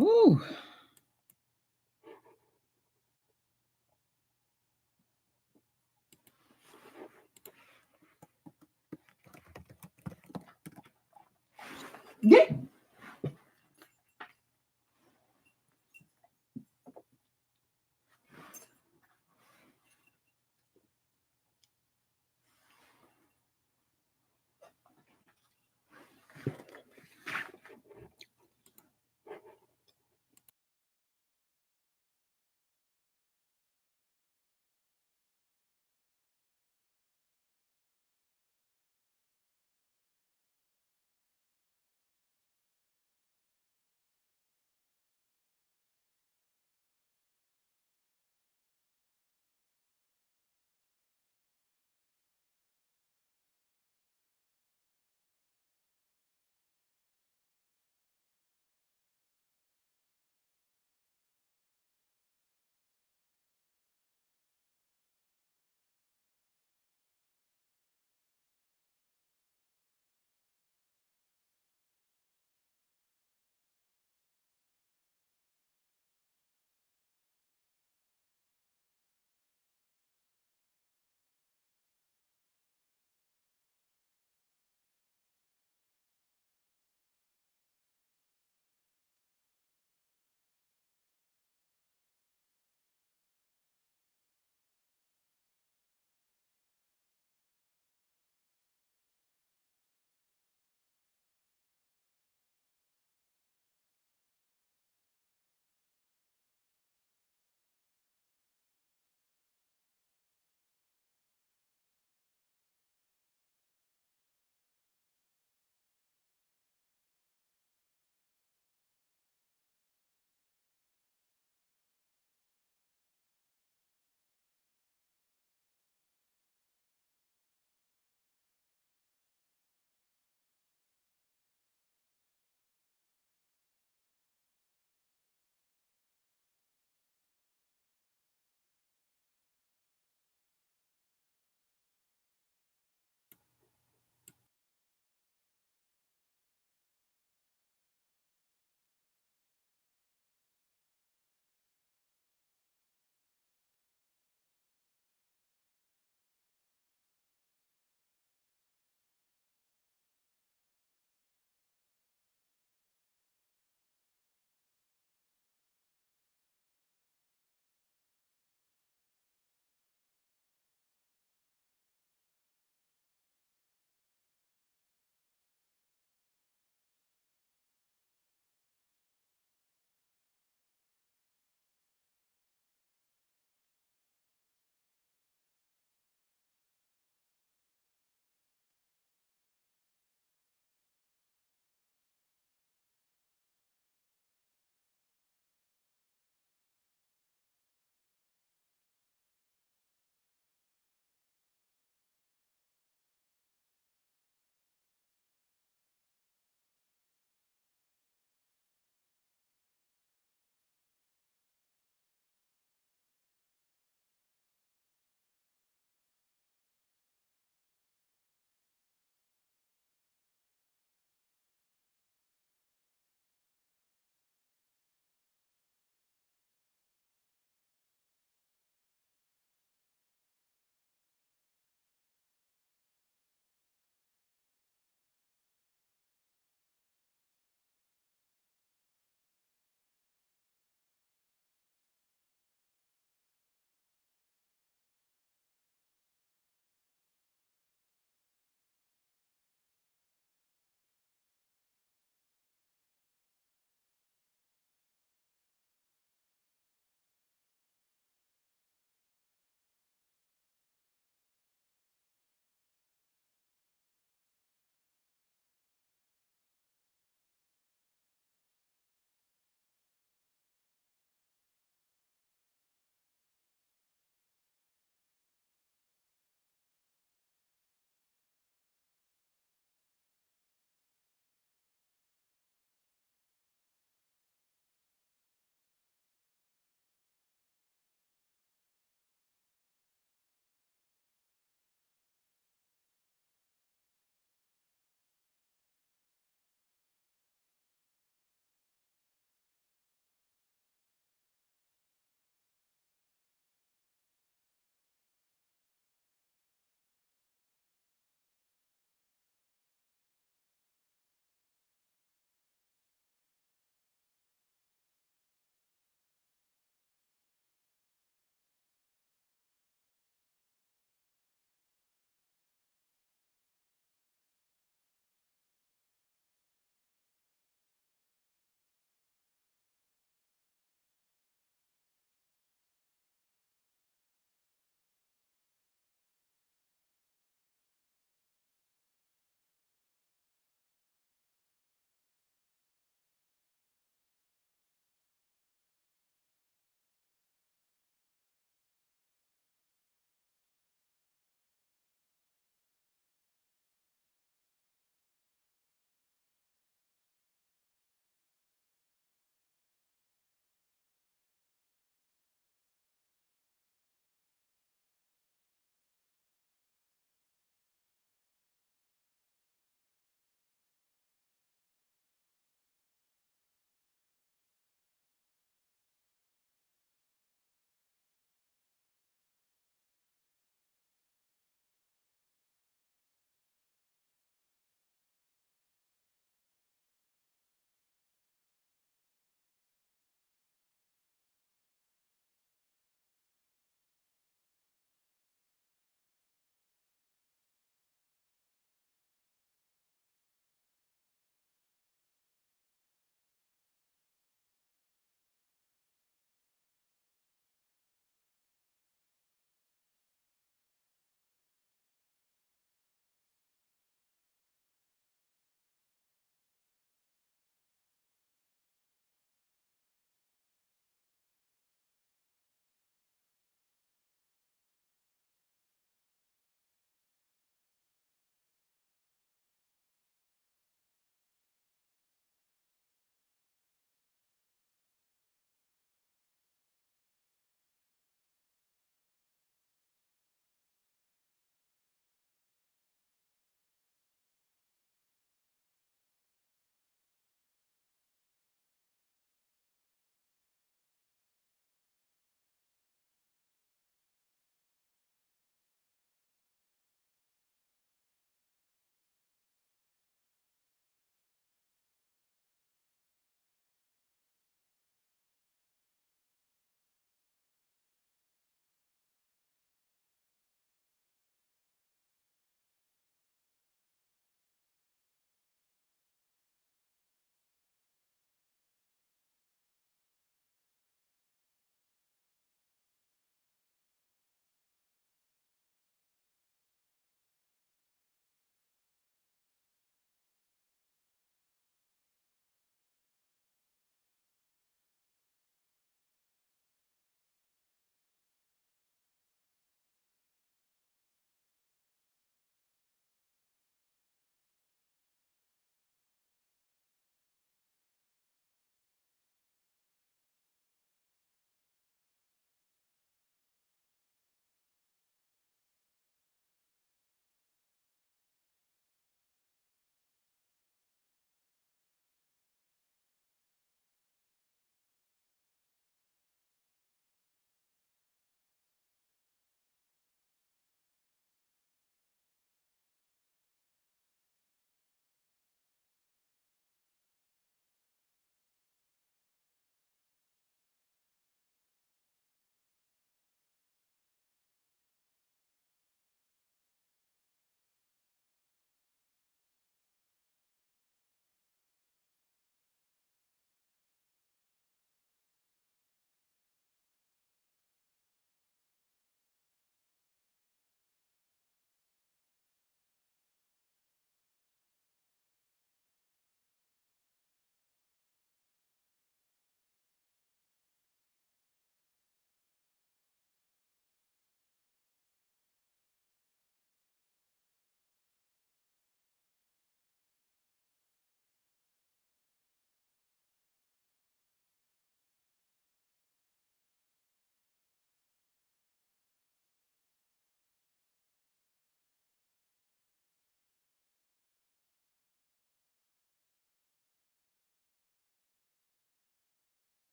Ooh. Yeah.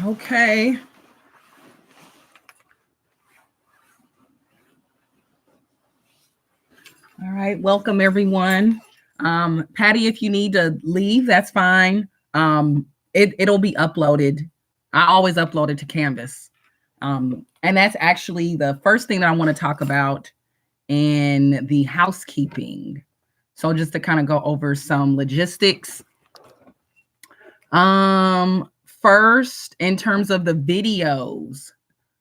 Okay. All right. Welcome, everyone. Patty, if you need to leave, that's fine. It'll be uploaded. I always upload it to Canvas. And that's actually the first thing that I want to talk about in the housekeeping. So just to kind of go over some logistics. First, in terms of the videos.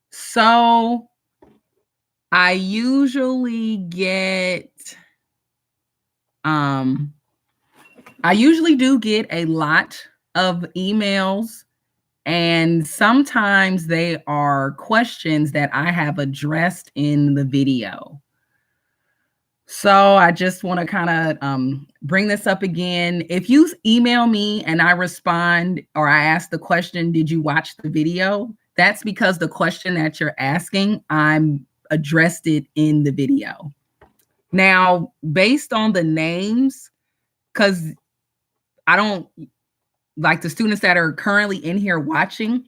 So I usually get I usually do get a lot of emails, and sometimes they are questions that I have addressed in the video. So I just want to kind of bring this up again. If you email me and I respond or I ask the question, did you watch the video? That's because the question that you're asking, I'm addressed it in the video. Now, based on the names, because I don't like the students that are currently in here watching,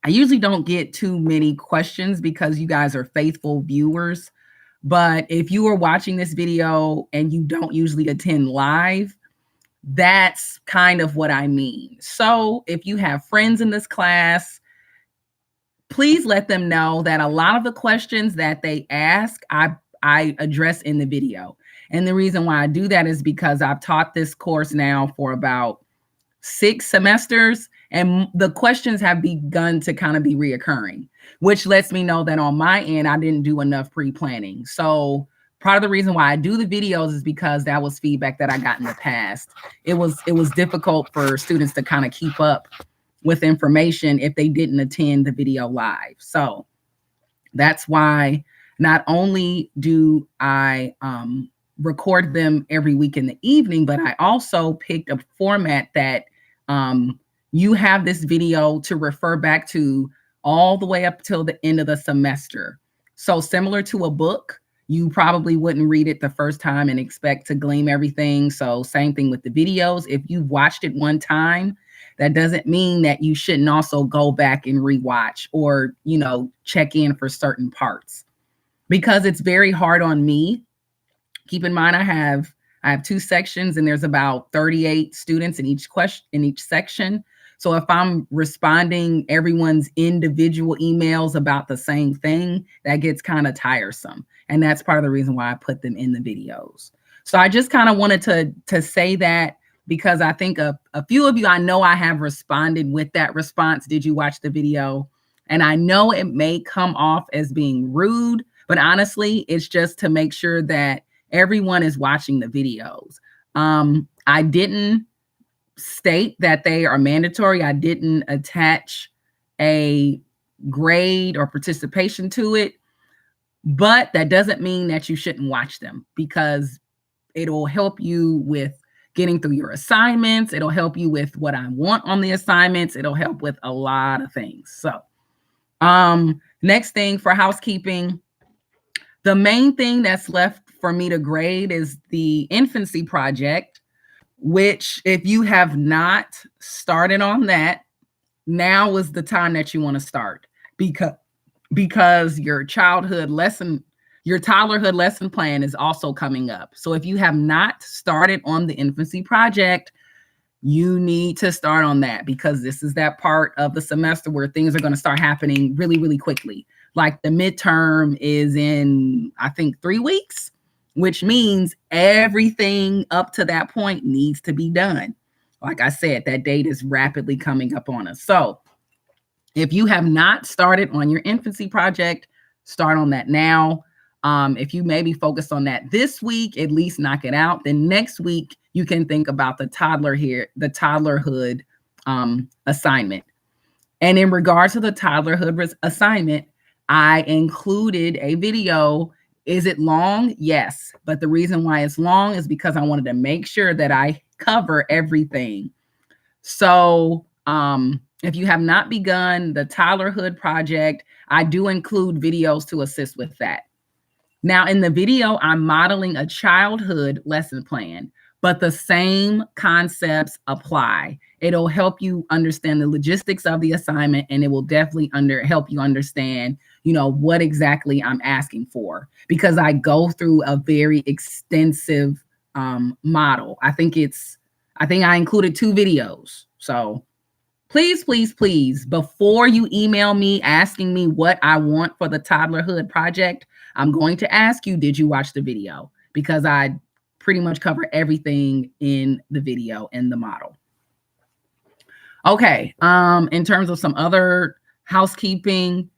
I usually don't get too many questions because you guys are faithful viewers. But if you are watching this video and you don't usually attend live, that's kind of what I mean. So if you have friends in this class, please let them know that a lot of the questions that they ask, I address in the video. And the reason why I do that is because I've taught this course now for about 6 semesters, and the questions have begun to kind of be reoccurring, which lets me know that on my end, I didn't do enough pre-planning. So part of the reason why I do the videos is because that was feedback that I got in the past. It was difficult for students to kind of keep up with information if they didn't attend the video live. So that's why not only do I record them every week in the evening, but I also picked a format that you have this video to refer back to all the way up till the end of the semester. So similar to a book, you probably wouldn't read it the first time and expect to glean everything. So same thing with the videos. If you've watched it one time, that doesn't mean that you shouldn't also go back and rewatch or, check in for certain parts, because it's very hard on me. Keep in mind, I have 2 sections and there's about 38 students in each section. So if I'm responding everyone's individual emails about the same thing, that gets kind of tiresome. And that's part of the reason why I put them in the videos. So I just kind of wanted to say that, because I think a few of you, I know I have responded with that response. Did you watch the video? And I know it may come off as being rude, but honestly, it's just to make sure that everyone is watching the videos. I didn't state that they are mandatory. I didn't attach a grade or participation to it, but that doesn't mean that you shouldn't watch them, because it'll help you with getting through your assignments. It'll help you with what I want on the assignments. It'll help with a lot of things. So next thing for housekeeping, the main thing that's left for me to grade is the Infancy project, which if you have not started on that, now is the time that you want to start, because your Toddlerhod lesson plan is also coming up. So if you have not started on the Infancy project, you need to start on that, because this is that part of the semester where things are going to start happening really, really quickly. Like the midterm is in, I think, 3 weeks, which means everything up to that point needs to be done. Like I said, that date is rapidly coming up on us. So if you have not started on your Infancy project, start on that now. If you maybe focus on that this week, at least knock it out. Then next week, you can think about the Toddlerhod assignment. And in regards to the Toddlerhod assignment, I included a video. Is it long? Yes. But the reason why it's long is because I wanted to make sure that I cover everything. So if you have not begun the Toddlerhod project, I do include videos to assist with that. Now, in the video, I'm modeling a childhood lesson plan, but the same concepts apply. It'll help you understand the logistics of the assignment, and it will definitely help you understand, what exactly I'm asking for, because I go through a very extensive model. I think I included 2 videos. So please, please, please, before you email me asking me what I want for the Toddlerhood project, I'm going to ask you, did you watch the video? Because I pretty much cover everything in the video and the model. Okay, in terms of some other housekeeping,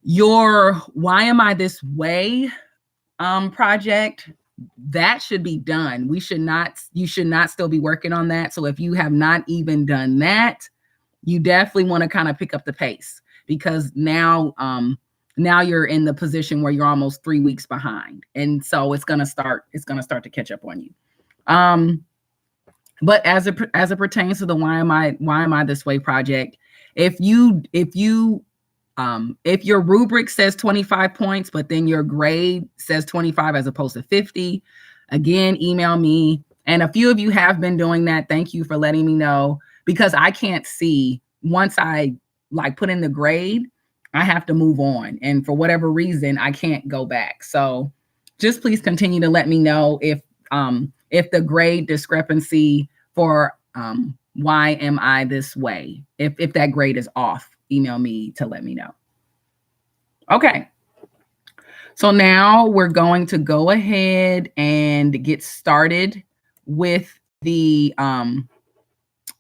your Why Am I This Way project, that should be done. You should not still be working on that. So if you have not even done that, you definitely want to kind of pick up the pace, because now you're in the position where you're almost 3 weeks behind. And so it's going to start to catch up on you. But as it pertains to the Why Am I This Way project, if your rubric says 25 points, but then your grade says 25 as opposed to 50, again, email me. And a few of you have been doing that. Thank you for letting me know, because I can't see, once I put in the grade, I have to move on. And for whatever reason, I can't go back. So just please continue to let me know if the grade discrepancy for Why Am I This Way, if that grade is off, email me to let me know. Okay. So now we're going to go ahead and get started with the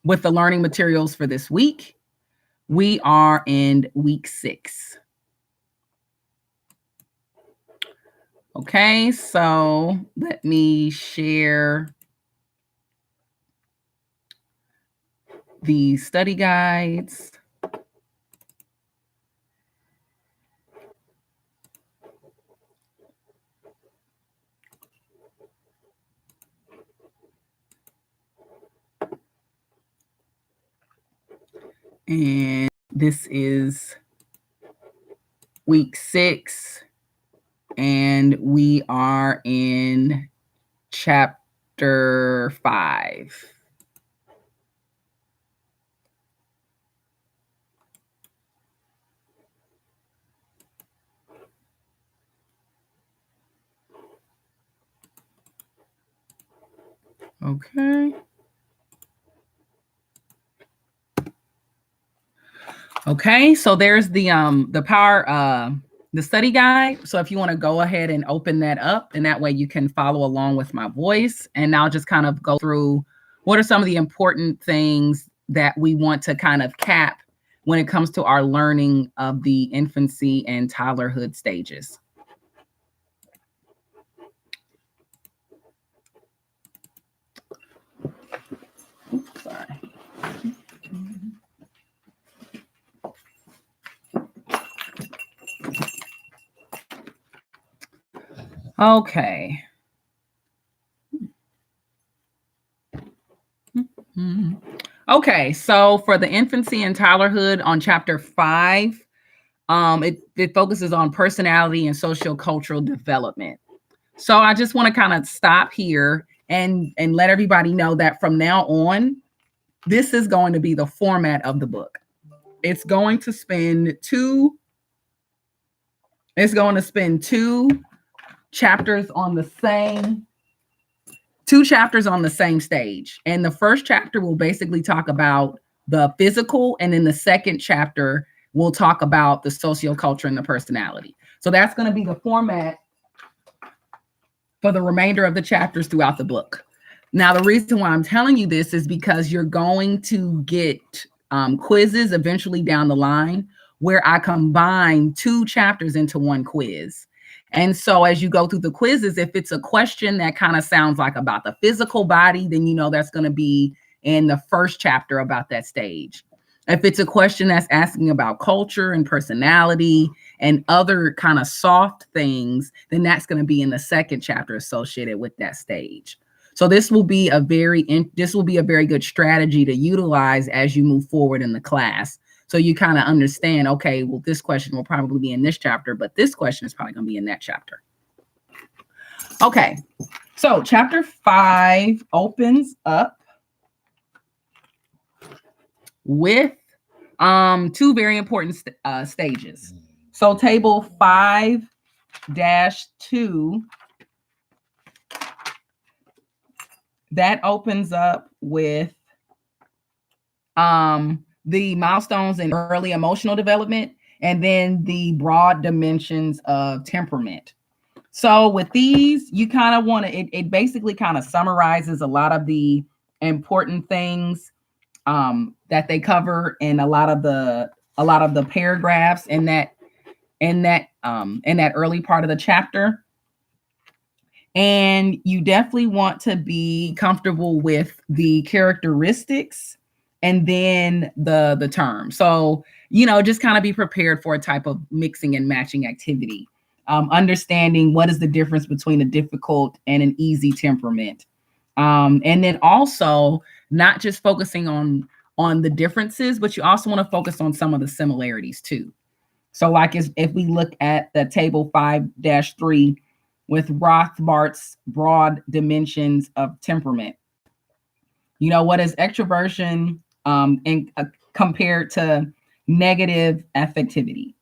learning materials for this week. We are in week 6. Okay, so let me share the study guides. And this is week 6, and we are in chapter 5. Okay. Okay, so there's the study guide. So if you want to go ahead and open that up, and that way you can follow along with my voice. And I'll just kind of go through what are some of the important things that we want to kind of cap when it comes to our learning of the infancy and toddlerhood stages. Oops, sorry. Okay. Okay, so for the infancy and toddlerhood on chapter 5, it focuses on personality and socio-cultural development. So I just want to kind of stop here and let everybody know that from now on, this is going to be the format of the book. It's going to spend 2 chapters on the same stage. And the first chapter will basically talk about the physical, and then the second chapter will talk about the socioculture and the personality. So that's going to be the format for the remainder of the chapters throughout the book. Now, the reason why I'm telling you this is because you're going to get quizzes eventually down the line where I combine 2 chapters into one quiz. And so as you go through the quizzes, if it's a question that kind of sounds like about the physical body, then you know that's going to be in the first chapter about that stage. If it's a question that's asking about culture and personality and other kind of soft things, then that's going to be in the second chapter associated with that stage. So this will be a very good strategy to utilize as you move forward in the class. So you kind of understand, okay, well, this question will probably be in this chapter, but this question is probably going to be in that chapter. Okay, so chapter 5 opens up with two very important stages. So table 5-2, that opens up with the milestones in early emotional development, and then the broad dimensions of temperament. So with these, you kind of want to, it basically kind of summarizes a lot of the important things that they cover in a lot of the paragraphs in that early part of the chapter. And you definitely want to be comfortable with the characteristics and then the term. So, just kind of be prepared for a type of mixing and matching activity. Understanding what is the difference between a difficult and an easy temperament. And then also not just focusing on the differences, but you also want to focus on some of the similarities too. So like if we look at the table 5-3 with Rothbart's broad dimensions of temperament, what is extroversion and compared to negative affectivity?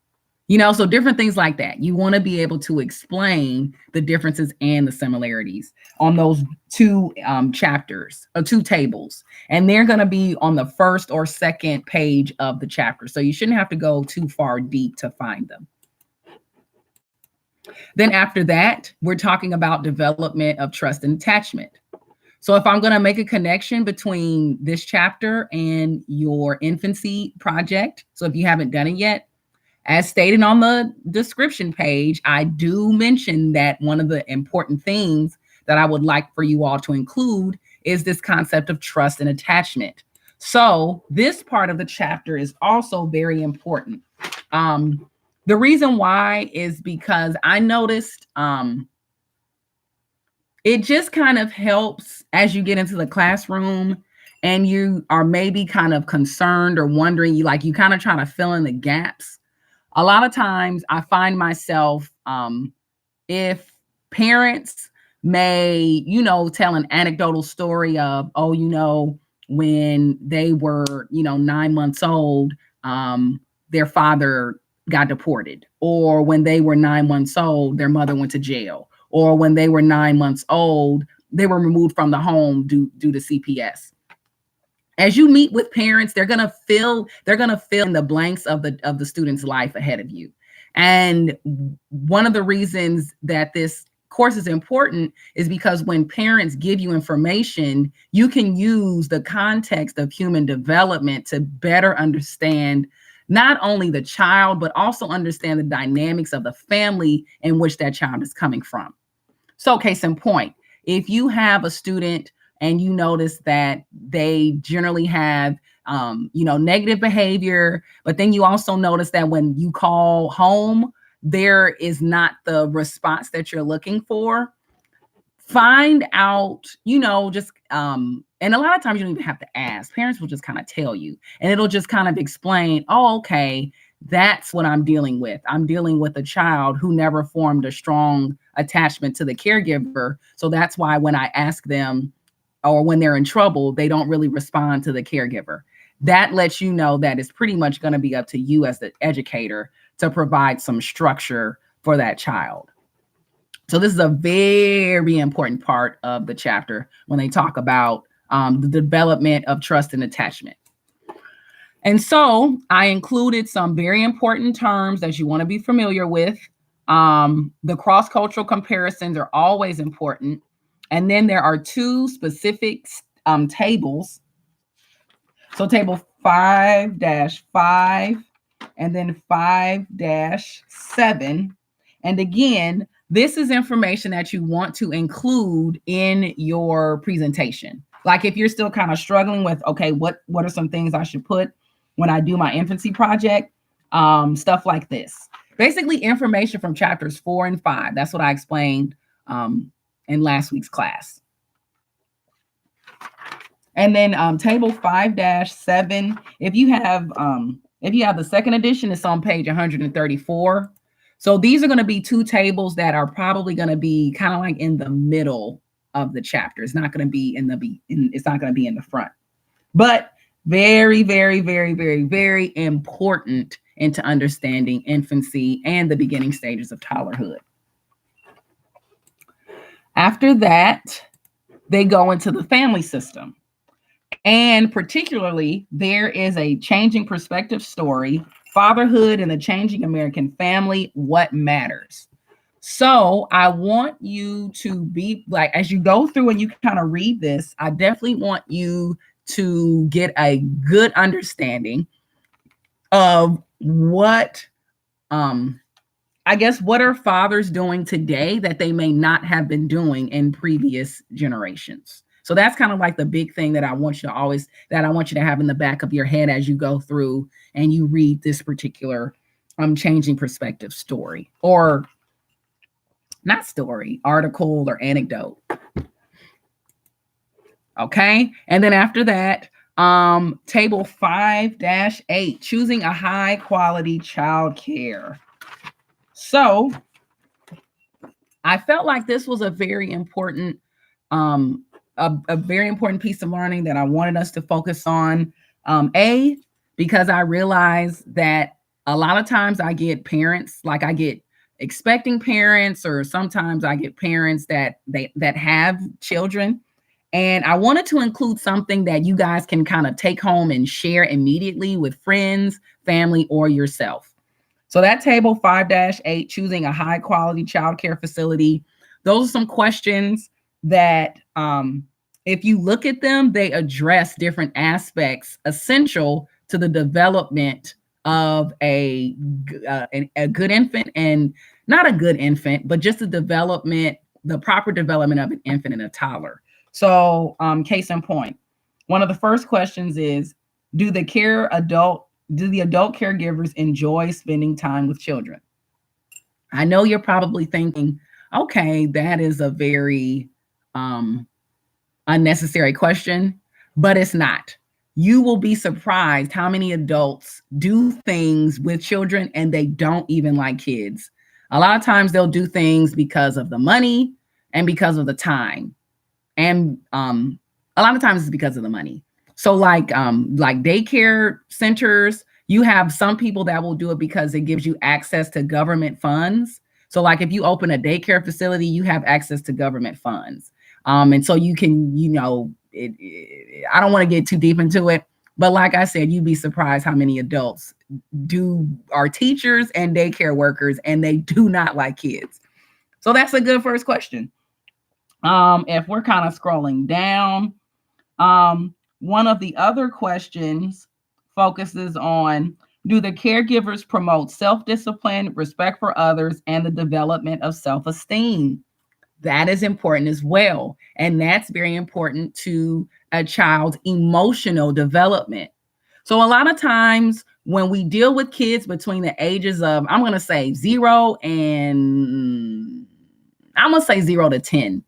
So different things like that. You want to be able to explain the differences and the similarities on those two chapters or two tables. And they're going to be on the first or second page of the chapter. So you shouldn't have to go too far deep to find them. Then after that, we're talking about development of trust and attachment. So if I'm going to make a connection between this chapter and your infancy project, so if you haven't done it yet, as stated on the description page, I do mention that one of the important things that I would like for you all to include is this concept of trust and attachment. So this part of the chapter is also very important. The reason why is because I noticed it just kind of helps as you get into the classroom and you are maybe kind of concerned or wondering, you kind of try to fill in the gaps. A lot of times I find myself, if parents may, tell an anecdotal story of, when they were, 9 months old, their father got deported, or when they were 9 months old, their mother went to jail, or when they were 9 months old, they were removed from the home due to CPS. As you meet with parents, they're gonna fill in the blanks of the student's life ahead of you. And one of the reasons that this course is important is because when parents give you information, you can use the context of human development to better understand not only the child, but also understand the dynamics of the family in which that child is coming from. So case in point, if you have a student and you notice that they generally have, negative behavior, but then you also notice that when you call home, there is not the response that you're looking for. Find out, and a lot of times you don't even have to ask. Parents will just kind of tell you, and it'll just kind of explain, oh, okay, that's what I'm dealing with. I'm dealing with a child who never formed a strong attachment to the caregiver. So that's why when I ask them, or when they're in trouble, they don't really respond to the caregiver. That lets you know that it's pretty much going to be up to you as the educator to provide some structure for that child. So this is a very important part of the chapter when they talk about the development of trust and attachment. And so I included some very important terms that you want to be familiar with. The cross-cultural comparisons are always important. And then there are two specific tables. So table 5-5 and then 5-7. And again, this is information that you want to include in your presentation. Like if you're still kind of struggling with, okay, what are some things I should put when I do my infancy project? Stuff like this. Basically information from chapters 4 and 5. That's what I explained in last week's class. And then table 5-7, if you have the second edition, it's on page 134. So these are going to be two tables that are probably going to be kind of like in the middle of the chapter. It's not going to be it's not going to be in the front. But very, very, very, very, very important into understanding infancy and the beginning stages of toddlerhood. After that, they go into the family system. And particularly, there is a changing perspective story, fatherhood and the changing American family, what matters. So I want you to be like, as you go through and you kind of read this, I definitely want you to get a good understanding of what, I guess, what are fathers doing today that they may not have been doing in previous generations. So that's kind of like the big thing that I want you to have in the back of your head as you go through and you read this particular changing perspective story, or not story, article or anecdote. Okay. And then after that, table 5-8, choosing a high quality child care. So I felt like this was a very important, a very important piece of learning that I wanted us to focus on. Because I realized that a lot of times I get parents, like I get expecting parents, or sometimes I get parents that have children. And I wanted to include something that you guys can kind of take home and share immediately with friends, family, or yourself. So that table 5-8, choosing a high quality childcare facility. Those are some questions that, if you look at them, they address different aspects essential to the development of a good infant, and not a good infant, but just the proper development of an infant and a toddler. So, case in point, one of the first questions is, do the adult caregivers enjoy spending time with children? I know you're probably thinking, okay, that is a very unnecessary question, but it's not. You will be surprised how many adults do things with children and they don't even like kids. A lot of times they'll do things because of the money and because of the time. And a lot of times it's because of the money. So like daycare centers, you have some people that will do it because it gives you access to government funds. So like if you open a daycare facility, you have access to government funds. And so you can, I don't want to get too deep into it, but like I said, you'd be surprised how many adults are teachers and daycare workers, and they do not like kids. So that's a good first question. If we're kind of scrolling down, one of the other questions focuses on, do the caregivers promote self-discipline, respect for others, and the development of self-esteem? That is important as well. And that's very important to a child's emotional development. So a lot of times when we deal with kids between the ages of, I'm going to say 0 to 10,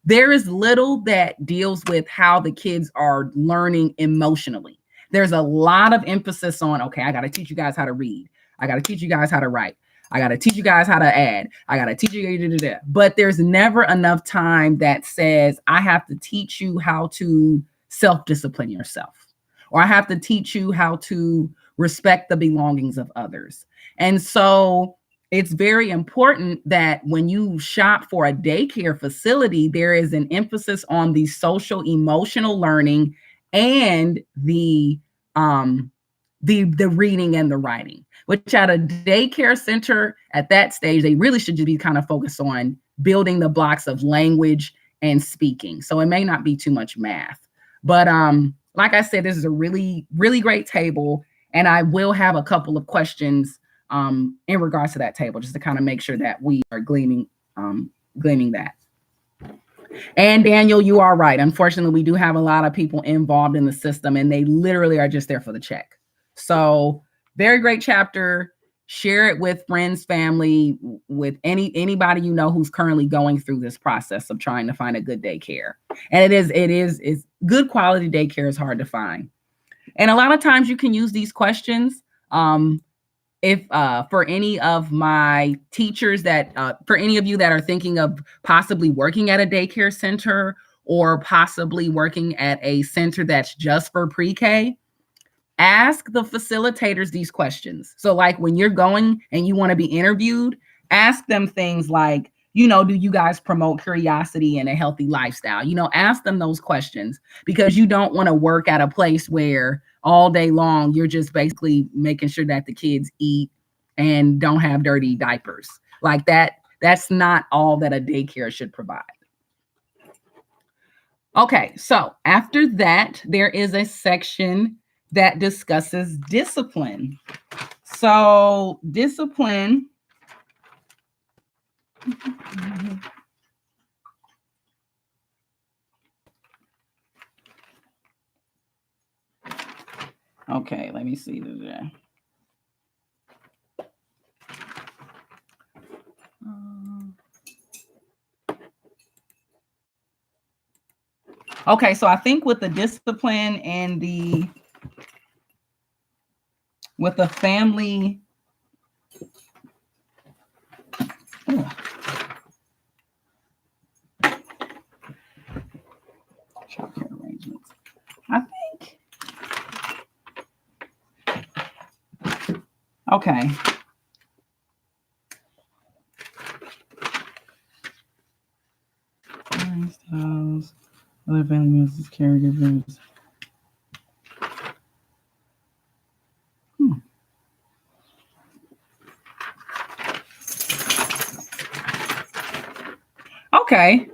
there is little that deals with how the kids are learning emotionally. There's a lot of emphasis on, okay, I got to teach you guys how to read. I got to teach you guys how to write. I got to teach you guys how to add. I got to teach you. But there's never enough time that says, I have to teach you how to self-discipline yourself, or I have to teach you how to respect the belongings of others. And so it's very important that when you shop for a daycare facility, there is an emphasis on the social emotional learning and the reading and the writing, which at a daycare center at that stage, they really should be kind of focused on building the blocks of language and speaking. So it may not be too much math, but like I said, this is a really, really great table. And I will have a couple of questions in regards to that table, just to kind of make sure that we are gleaning that. And Daniel, you are right. Unfortunately, we do have a lot of people involved in the system, and they literally are just there for the check. So very great chapter. Share it with friends, family, with anybody you know who's currently going through this process of trying to find a good daycare. And it's good quality daycare is hard to find. And a lot of times you can use these questions if for any of my teachers that for any of you that are thinking of possibly working at a daycare center or possibly working at a center that's just for pre-K, ask the facilitators these questions. So like when you're going and you want to be interviewed, ask them things like, do you guys promote curiosity and a healthy lifestyle? Ask them those questions, because you don't want to work at a place where all day long you're just basically making sure that the kids eat and don't have dirty diapers. Like that's not all that a daycare should provide. Okay, so after that, there is a section that discusses discipline. So discipline, okay, let me see today. Okay, so I think with the discipline and with the family, childcare arrangements, I think, okay. Styles, other family members, caregivers. Okay.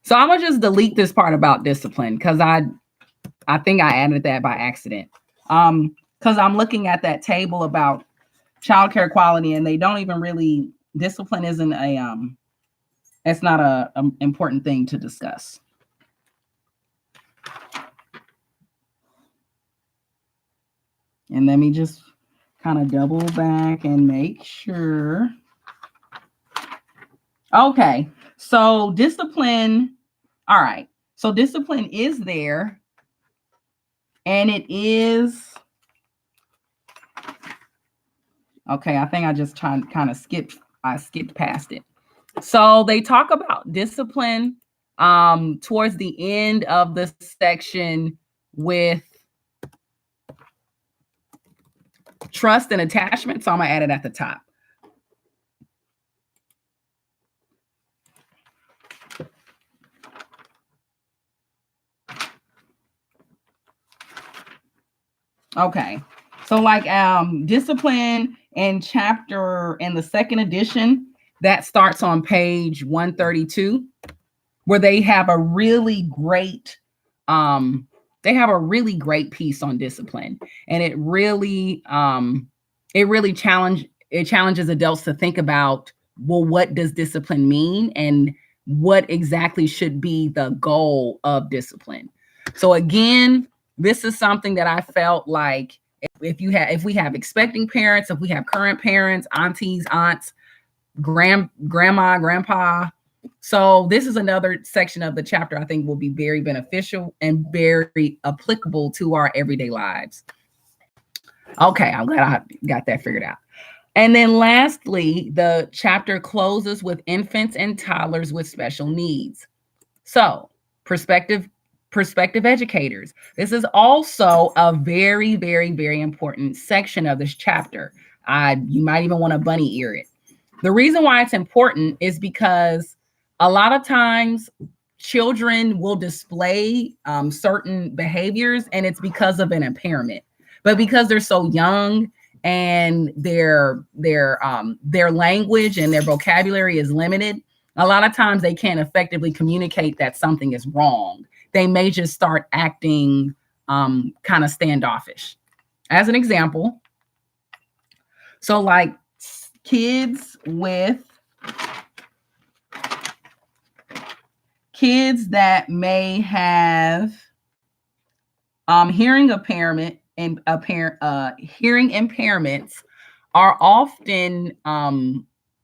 So I'm gonna just delete this part about discipline because I think I added that by accident. Because I'm looking at that table about childcare quality, and they don't even really, discipline isn't it's not a important thing to discuss. And let me just kind of double back and make sure. Okay, so discipline, all right. So discipline is there, and it is, okay, I think I just kind of skipped past it. So they talk about discipline towards the end of the section with trust and attachment. So I'm gonna add it at the top. Okay, so like discipline and chapter in the second edition, that starts on page 132, where they have a really great piece on discipline, and it really challenges adults to think about, well, what does discipline mean and what exactly should be the goal of discipline. So again, this is something that I felt like if we have expecting parents, if we have current parents, aunties, aunts, grandma, grandpa. So this is another section of the chapter I think will be very beneficial and very applicable to our everyday lives. Okay, I'm glad I got that figured out. And then lastly, the chapter closes with infants and toddlers with special needs. So prospective educators. This is also a very, very, very important section of this chapter. You might even want to bunny ear it. The reason why it's important is because a lot of times children will display certain behaviors, and it's because of an impairment. But because they're so young and their language and their vocabulary is limited, a lot of times they can't effectively communicate that something is wrong. They may just start acting kind of standoffish. As an example, so like kids that may have hearing impairment and hearing impairments are often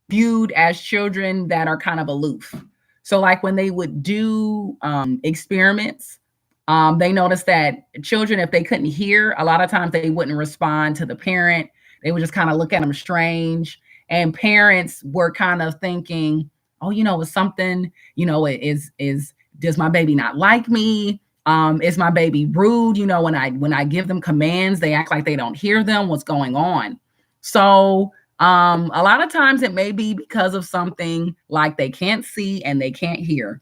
viewed as children that are kind of aloof. So like when they would do experiments, they noticed that children, if they couldn't hear, a lot of times they wouldn't respond to the parent. They would just kind of look at them strange. And parents were kind of thinking, oh, it's something, is does my baby not like me? Is my baby rude? When I give them commands, they act like they don't hear them. What's going on? So a lot of times it may be because of something like they can't see and they can't hear.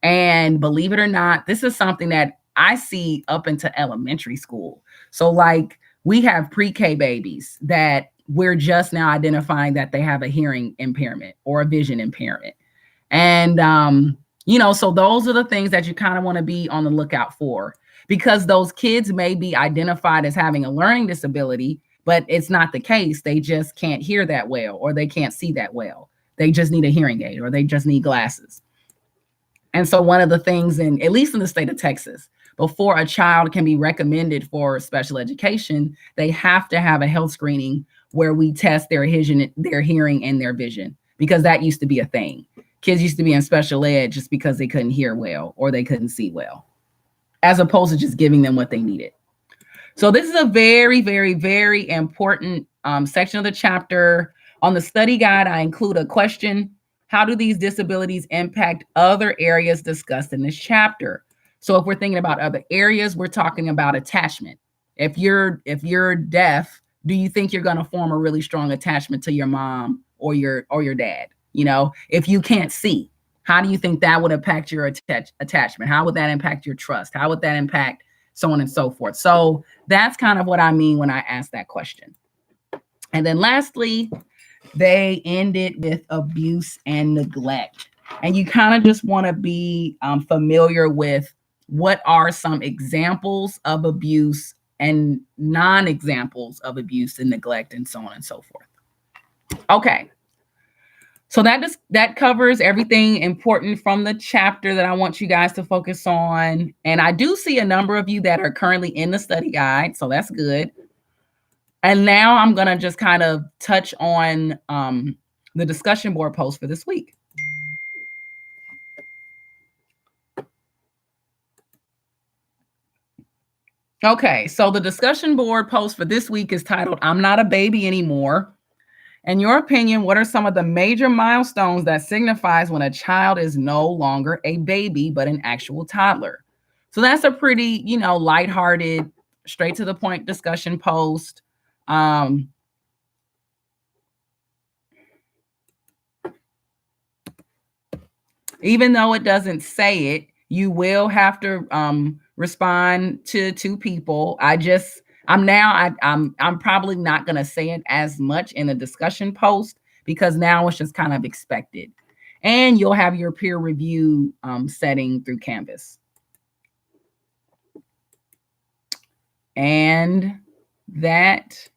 And believe it or not, this is something that I see up into elementary school. So like we have pre-K babies that we're just now identifying that they have a hearing impairment or a vision impairment. And so those are the things that you kind of want to be on the lookout for, because those kids may be identified as having a learning disability, but it's not the case. They just can't hear that well, or they can't see that well. They just need a hearing aid, or they just need glasses. And so one of the things, at least in the state of Texas, before a child can be recommended for special education, they have to have a health screening where we test their hearing and their vision, because that used to be a thing. Kids used to be in special ed just because they couldn't hear well or they couldn't see well, as opposed to just giving them what they needed. So this is a very, very, very important section of the chapter. On the study guide, I include a question: how do these disabilities impact other areas discussed in this chapter? So if we're thinking about other areas, we're talking about attachment. If you're deaf, do you think you're going to form a really strong attachment to your mom or your dad? If you can't see, how do you think that would impact your attachment? How would that impact your trust? How would that impact so on and so forth? So that's kind of what I mean when I ask that question. And then lastly, they ended with abuse and neglect. And you kind of just want to be familiar with what are some examples of abuse and non-examples of abuse and neglect, and so on and so forth. Okay. So that covers everything important from the chapter that I want you guys to focus on. And I do see a number of you that are currently in the study guide, so that's good. And now I'm going to just kind of touch on the discussion board post for this week. Okay, so the discussion board post for this week is titled, "I'm Not a Baby Anymore. In your opinion, what are some of the major milestones that signifies when a child is no longer a baby, but an actual toddler?" So that's a pretty, lighthearted, straight to the point discussion post. Even though it doesn't say it, you will have to respond to two people. I'm probably not going to say it as much in the discussion post, because now it's just kind of expected. And you'll have your peer review setting through Canvas. And that's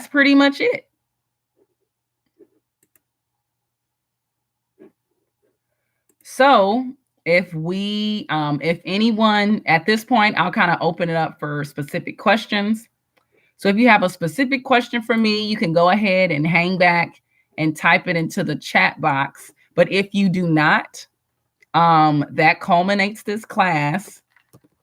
pretty much it. So if anyone at this point, I'll kind of open it up for specific questions. So if you have a specific question for me, you can go ahead and hang back and type it into the chat box. But if you do not, that culminates this class.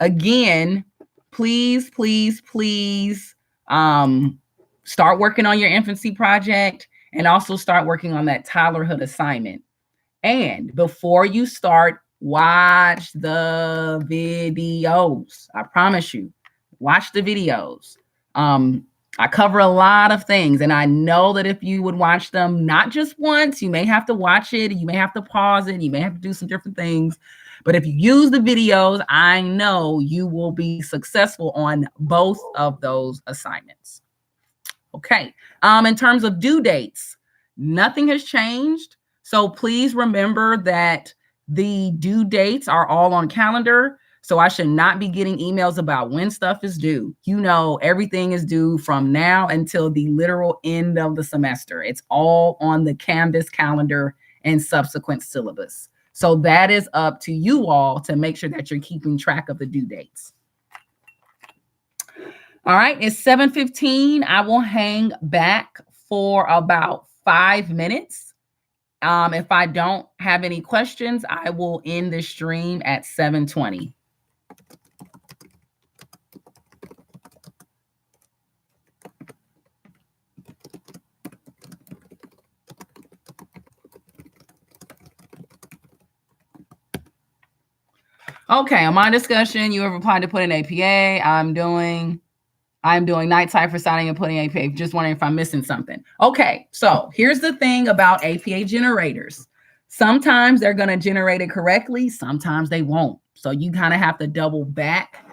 Again, please, please, please start working on your infancy project, and also start working on that Toddlerhood assignment. And before you start, watch the videos. I promise you, watch the videos. I cover a lot of things, and I know that if you would watch them, not just once, you may have to watch it, you may have to pause it, you may have to do some different things. But if you use the videos, I know you will be successful on both of those assignments. Okay. In terms of due dates, nothing has changed. So please remember that the due dates are all on calendar. So I should not be getting emails about when stuff is due. Everything is due from now until the literal end of the semester. It's all on the Canvas calendar and subsequent syllabus. So that is up to you all to make sure that you're keeping track of the due dates. All right, it's 7:15. I will hang back for about 5 minutes. If I don't have any questions, I will end the stream at 7:20. Okay, on my discussion, you have applied to put in APA. I'm doing night cipher signing and putting APA. Just wondering if I'm missing something. Okay, so here's the thing about APA generators. Sometimes they're going to generate it correctly, sometimes they won't. So you kind of have to double back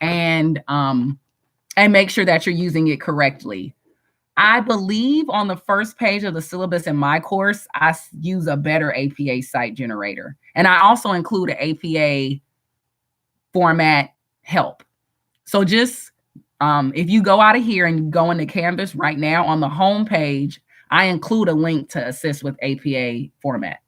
and make sure that you're using it correctly. I believe on the first page of the syllabus in my course, I use a better APA site generator. And I also include an APA format help. So just if you go out of here and go into Canvas right now on the home page, I include a link to assist with APA format.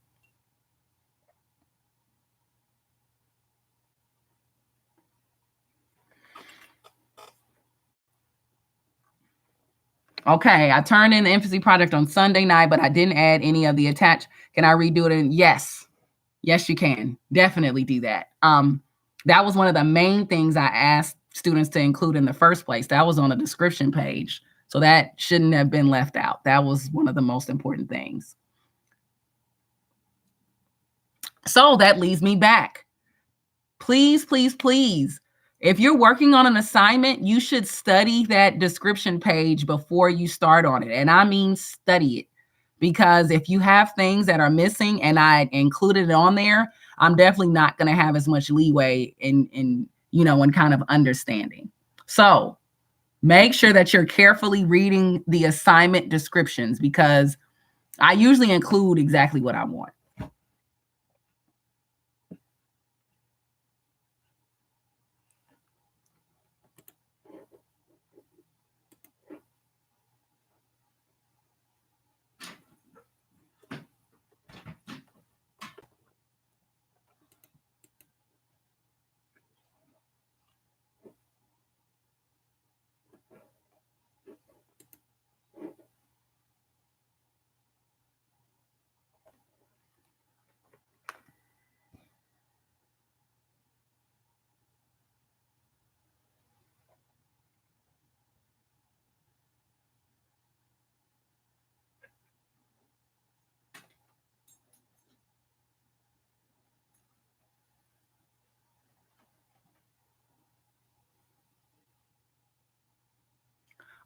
Okay, I turned in the Infancy project on Sunday night, but I didn't add any of the attached. Can I redo it? And yes, you can definitely do that. That was one of the main things I asked students to include in the first place. That was on the description page. So that shouldn't have been left out. That was one of the most important things. So that leads me back. Please, please, please, if you're working on an assignment, you should study that description page before you start on it. And I mean study it. Because if you have things that are missing and I included it on there, I'm definitely not going to have as much leeway in kind of understanding. So make sure that you're carefully reading the assignment descriptions, because I usually include exactly what I want.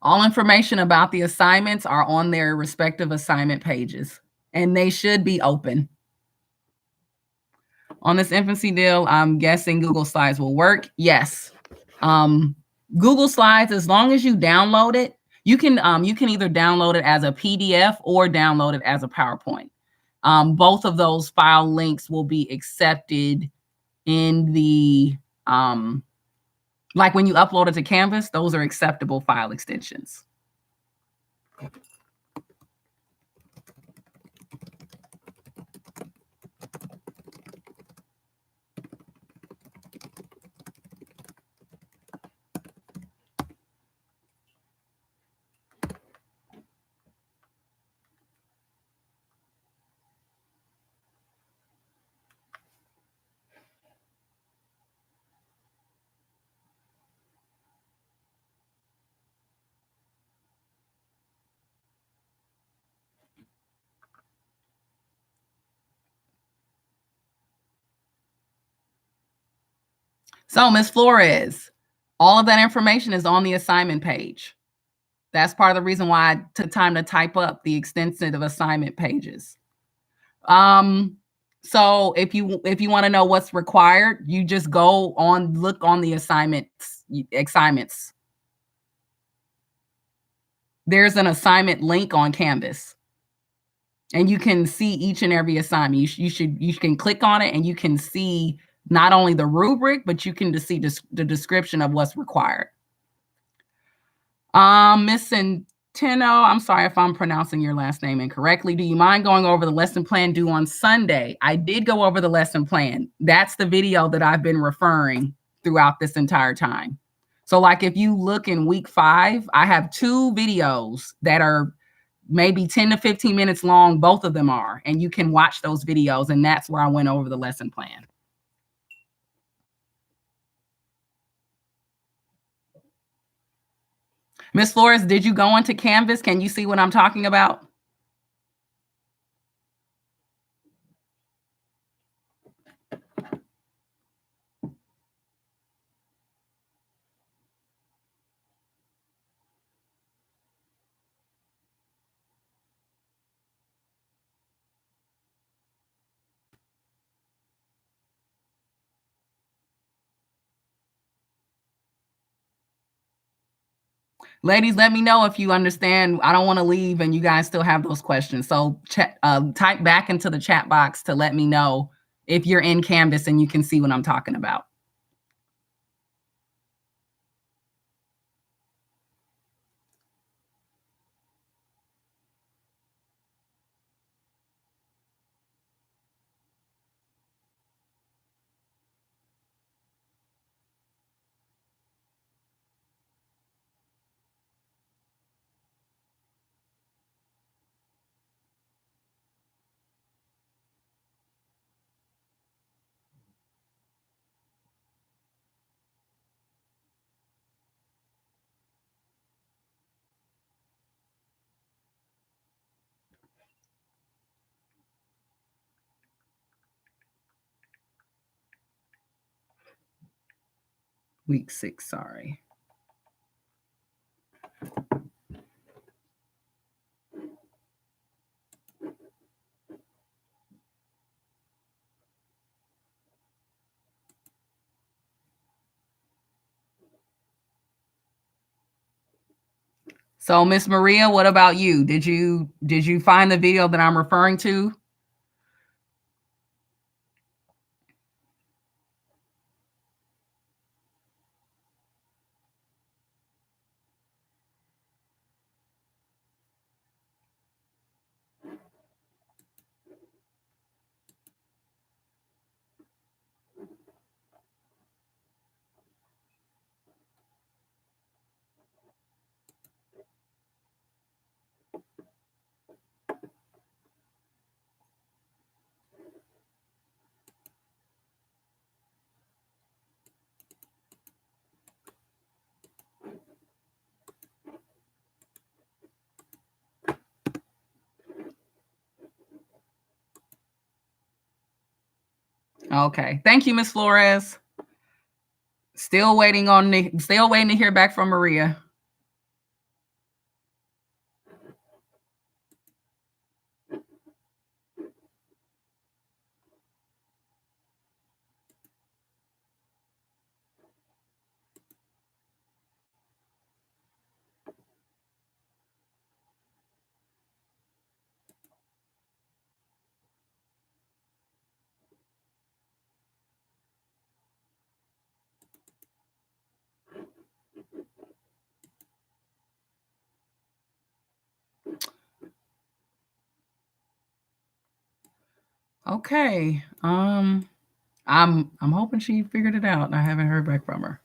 All information about the assignments are on their respective assignment pages, and they should be open. On this Infancy deal, I'm guessing Google Slides will work. Yes. Google Slides, as long as you download it, you can either download it as a PDF or download it as a PowerPoint. Both of those file links will be accepted in the like when you upload it to Canvas, those are acceptable file extensions. So, Ms. Flores, all of that information is on the assignment page. That's part of the reason why I took time to type up the extensive assignment pages. So if you want to know what's required, you just look on the assignments. There's an assignment link on Canvas, and you can see each and every assignment. You can click on it and you can see not only the rubric, but you can see the description of what's required. Miss Centeno, I'm sorry if I'm pronouncing your last name incorrectly. Do you mind going over the lesson plan due on Sunday? I did go over the lesson plan. That's the video that I've been referring throughout this entire time. So like if you look in week 5, I have 2 videos that are maybe 10 to 15 minutes long. Both of them are, and you can watch those videos, and that's where I went over the lesson plan. Miss Flores, did you go into Canvas? Can you see what I'm talking about? Ladies, let me know if you understand. I don't want to leave and you guys still have those questions. So type back into the chat box to let me know if you're in Canvas and you can see what I'm talking about. Week 6, sorry. So Miss Maria, what about you? Did you find the video that I'm referring to? Okay. Thank you, Miss Flores. Still waiting to hear back from Maria. Okay. I'm hoping she figured it out. I haven't heard back from her.